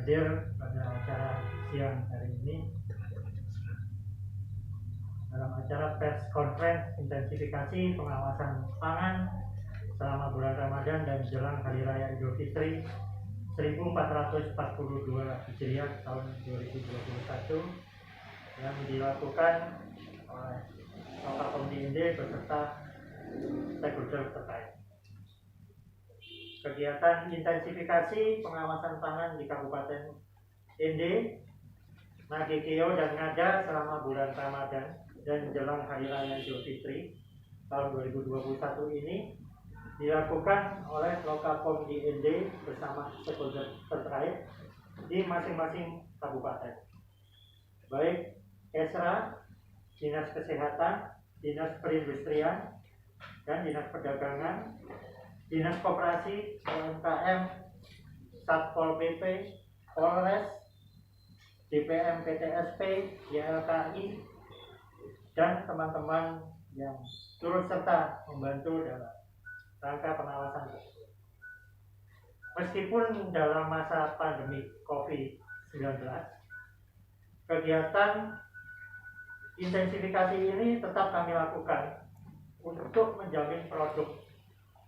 hadir pada acara siang hari ini dalam acara press conference intensifikasi pengawasan pangan selama bulan Ramadan dan jelang Hari Raya Idul Fitri 1442 Hijriah tahun 2021 yang dilakukan oleh Lokapom IND beserta stakeholder terkait. Kegiatan intensifikasi pengawasan pangan di Kabupaten ND, Nagekeo dan Ngada selama bulan Ramadan dan jelang Hari Raya Idul Fitri tahun 2021 ini dilakukan oleh Lokapom IND bersama stakeholder terkait di masing-masing kabupaten, baik Kesra, Dinas Kesehatan, Dinas Perindustrian, dan Dinas Perdagangan, Dinas Koperasi, UMKM, Satpol PP, Polres, DPM PTSP, YLKI, dan teman-teman yang turut serta membantu dalam rangka pengawasan tersebut. Meskipun dalam masa pandemi COVID-19, kegiatan intensifikasi ini tetap kami lakukan untuk menjamin produk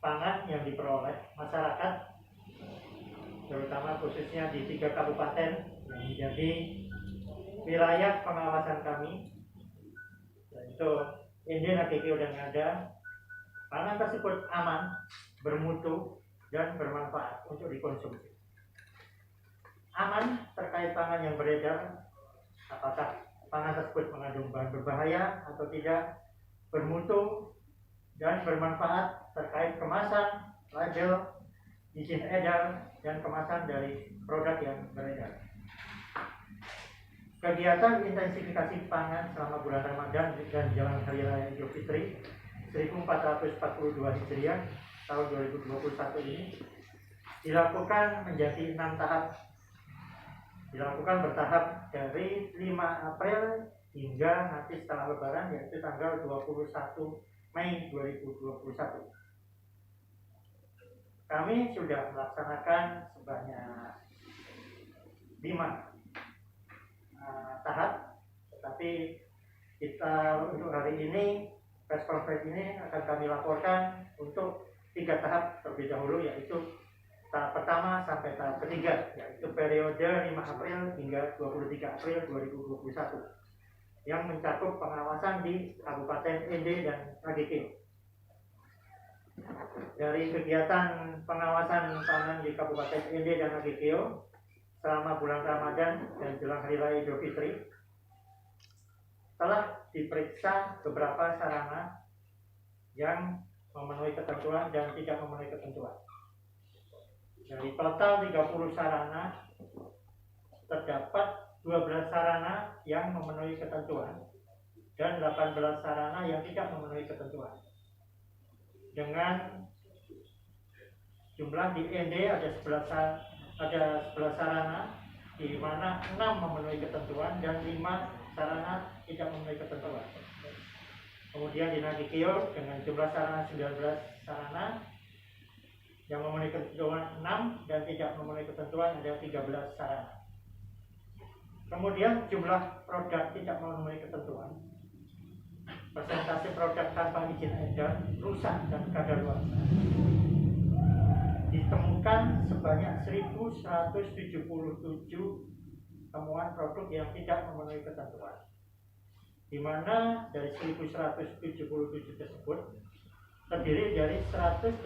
pangan yang diperoleh masyarakat, terutama khususnya di 3 kabupaten yang menjadi wilayah pengawasan kami, yaitu ND, Nagekeo, dan Ngada. Pangan tersebut aman, bermutu, dan bermanfaat untuk dikonsumsi. Aman terkait pangan yang beredar, apakah pangan tersebut mengandung bahan berbahaya atau tidak, bermutu dan bermanfaat terkait kemasan, label, izin edar, dan kemasan dari produk yang beredar. Kegiatan intensifikasi pangan selama bulan Ramadan dan jelang Hari Raya Idul Fitri 1442 Hijriah tahun 2021 ini dilakukan menjadi 6 tahap. Dilakukan bertahap dari 5 April hingga nanti setelah Lebaran, yaitu tanggal 21 Mei 2021. Kami sudah melaksanakan sebanyak 5 tahap, tetapi kita untuk hari ini press conference ini akan kami laporkan untuk 3 tahap terlebih dahulu, yaitu tahap pertama sampai tahap ketiga, yaitu periode 5 April hingga 23 April 2021 yang mencakup pengawasan di Kabupaten ND dan Nagekeo. Dari kegiatan pengawasan pangan di Kabupaten ND dan Nagekeo selama bulan Ramadan dan jelang Hari Raya Idul Fitri, telah diperiksa beberapa sarana yang memenuhi ketentuan dan tidak memenuhi ketentuan. Dari total 30 sarana, terdapat 12 sarana yang memenuhi ketentuan dan 18 sarana yang tidak memenuhi ketentuan. Dengan jumlah di ND ada 11 sarana, di mana 6 memenuhi ketentuan dan 5 sarana tidak memenuhi ketentuan. Kemudian di Nagekeo dengan jumlah sarana 19 sarana, yang memenuhi ketentuan 6 dan tidak memenuhi ketentuan ada 13 sarana. Kemudian jumlah produk tidak memenuhi ketentuan, persentase produk tanpa izin edar, rusak dan kadaluarsa ditemukan sebanyak 1177 temuan produk yang tidak memenuhi ketentuan, di mana dari 1177 tersebut terdiri dari 185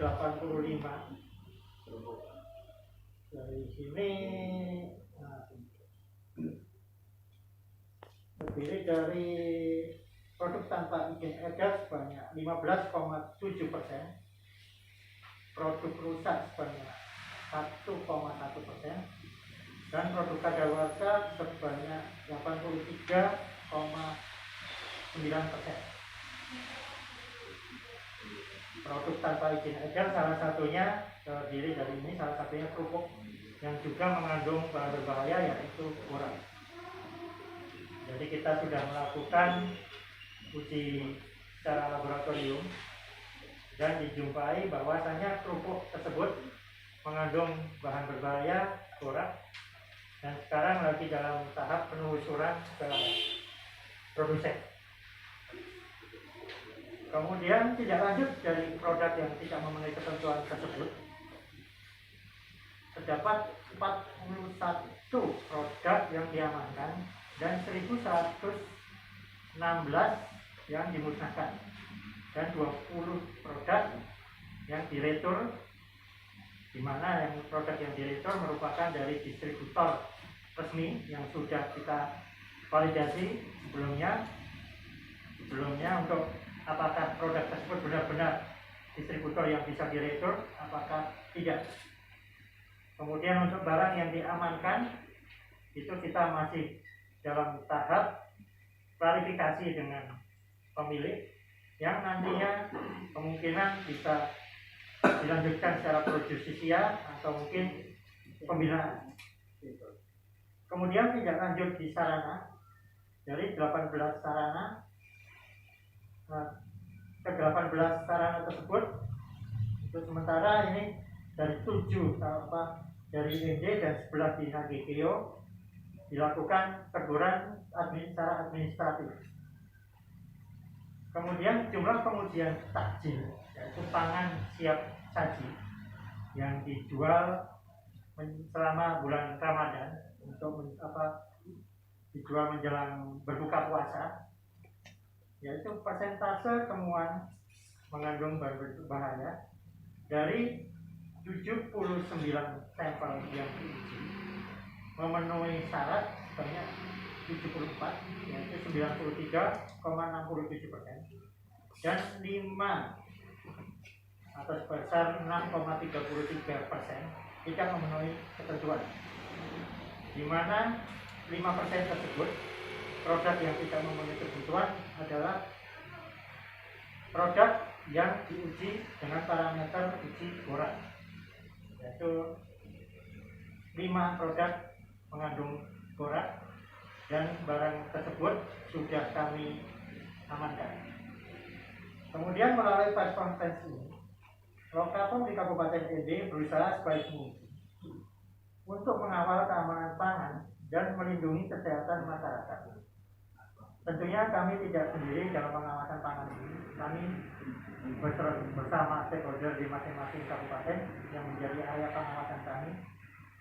dari sini terdiri dari produk tanpa izin edar sebanyak 15,7%, produk rusak sebanyak 1,1%, dan produk kadaluarsa sebanyak 83,9%. Produk tanpa izin edar salah satunya terdiri dari ini, salah satunya kerupuk yang juga mengandung bahan berbahaya, yaitu urea. Jadi kita sudah melakukan uji secara laboratorium dan dijumpai bahwasanya kerupuk tersebut mengandung bahan berbahaya urea dan sekarang lagi dalam tahap penelusuran ke produsen. Kemudian tidak lanjut dari produk yang tidak memenuhi ketentuan tersebut, terdapat 41 produk yang diamankan dan 1116 yang dimusnahkan, dan 20 produk yang diretur, di mana yang produk yang diretur merupakan dari distributor resmi yang sudah kita validasi sebelumnya untuk apakah produk tersebut benar-benar distributor yang bisa diretur, apakah tidak. Kemudian untuk barang yang diamankan itu kita masih dalam tahap klarifikasi dengan pemilik yang nantinya kemungkinan bisa dilanjutkan secara pro justisia atau mungkin pembinaan. Kemudian tidak lanjut di sarana, dari 18 sarana ke 18 sarana tersebut itu sementara ini dari 7 dari ND dan 11 di HGKO dilakukan teguran secara administratif. Kemudian jumlah pengujian takjil, yaitu pangan siap saji yang dijual selama bulan Ramadan untuk dijual menjelang berbuka puasa, yaitu persentase temuan mengandung bahan berbahaya dari 79 sampel yang diuji memenuhi syarat sebanyak 74, yaitu 93,67%, dan 5 atau sebesar 6,33% tidak memenuhi ketentuan, di mana 5% tersebut produk yang tidak memenuhi ketentuan adalah produk yang diuji dengan parameter uji borak, yaitu 5 produk mengandung borak, dan barang tersebut sudah kami amankan. Kemudian melalui press conference ini, Lokapom di Kabupaten ND berusaha sebaik mungkin untuk mengawal keamanan pangan dan melindungi kesehatan masyarakat. Tentunya kami tidak sendiri dalam pengawasan pangan ini. Kami bersama stakeholder di masing-masing kabupaten yang menjadi area pengawasan kami,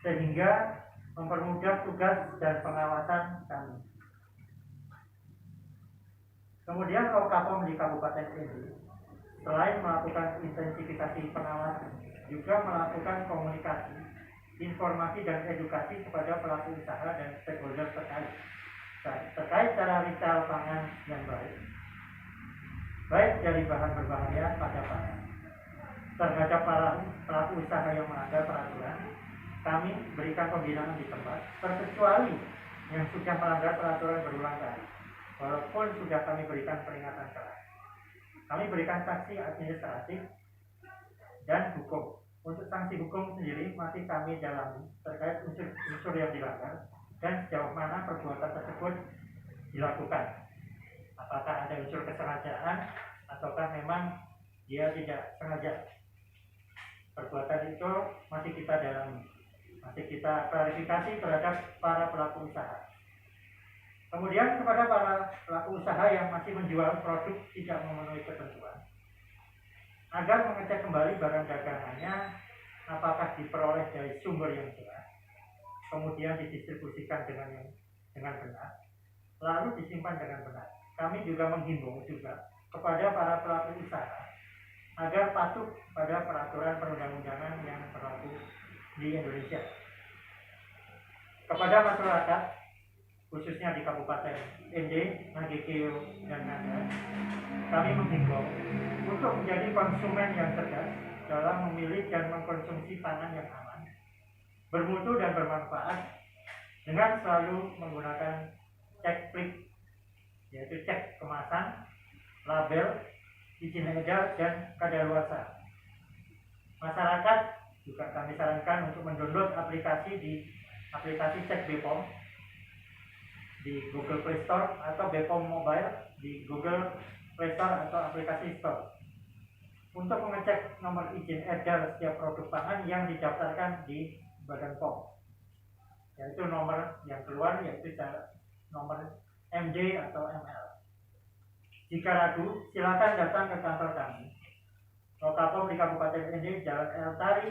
sehingga mempermudah tugas dan pengawasan kami. Kemudian Lokapom di Kabupaten ND selain melakukan intensifikasi pengawasan, juga melakukan komunikasi, informasi dan edukasi kepada pelaku usaha dan stakeholder terkait cara retail pangan yang baik dari bahan berbahaya pada pangan. Terhadap para pelaku usaha yang melanggar peraturan, kami berikan pembinaan di tempat, terkecuali yang sudah melanggar peraturan berulang kali, walaupun sudah kami berikan peringatan keras. Kami berikan sanksi administratif dan hukum. Untuk sanksi hukum sendiri masih kami dalami terkait unsur yang dilanggar dan sejauh mana perbuatan tersebut dilakukan. Apakah ada unsur kesengajaan ataukah memang dia tidak sengaja. Perbuatan itu masih kita dalami, masih kita klarifikasi terhadap para pelaku usaha. Kemudian kepada para pelaku usaha yang masih menjual produk tidak memenuhi ketentuan, agar mengecek kembali barang dagangannya apakah diperoleh dari sumber yang jelas, kemudian didistribusikan dengan benar, lalu disimpan dengan benar. Kami juga menghimbau juga kepada para pelaku usaha agar patuh pada peraturan perundang-undangan yang berlaku di Indonesia. Kepada masyarakat, khususnya di Kabupaten ND, HGKO, dan Nanda, kami menghimbau untuk menjadi konsumen yang cerdas dalam memilih dan mengkonsumsi pangan yang aman, bermutu dan bermanfaat, dengan selalu menggunakan cek plik, yaitu cek kemasan, label, izin edar, dan kadaluarsa. Masyarakat juga kami sarankan untuk mendownload aplikasi cek BPOM di Google Play Store atau BPOM Mobile di Google Play Store atau aplikasi Store untuk mengecek nomor izin edar setiap produk pangan yang didaftarkan di Badan POM. yaitu nomor yang keluar yaitu nomor MD atau ML. Jika ragu, silakan datang ke kantor kami. Lokapom di Kabupaten ND, Jalan El Tari,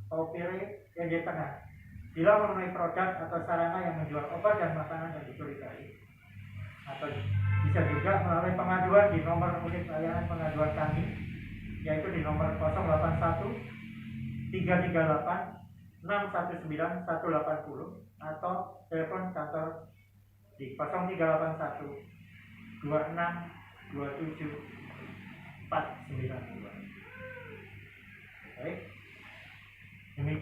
Paupire, ND Tengah. Bila memenuhi produk atau sarana yang menjual obat dan makanan yang dicurigai, atau bisa juga melalui pengaduan di nomor unit layanan pengaduan kami, yaitu di nomor 081 338 619 180 atau telepon kantor di 0381 26 27 492. Baik. Demikian.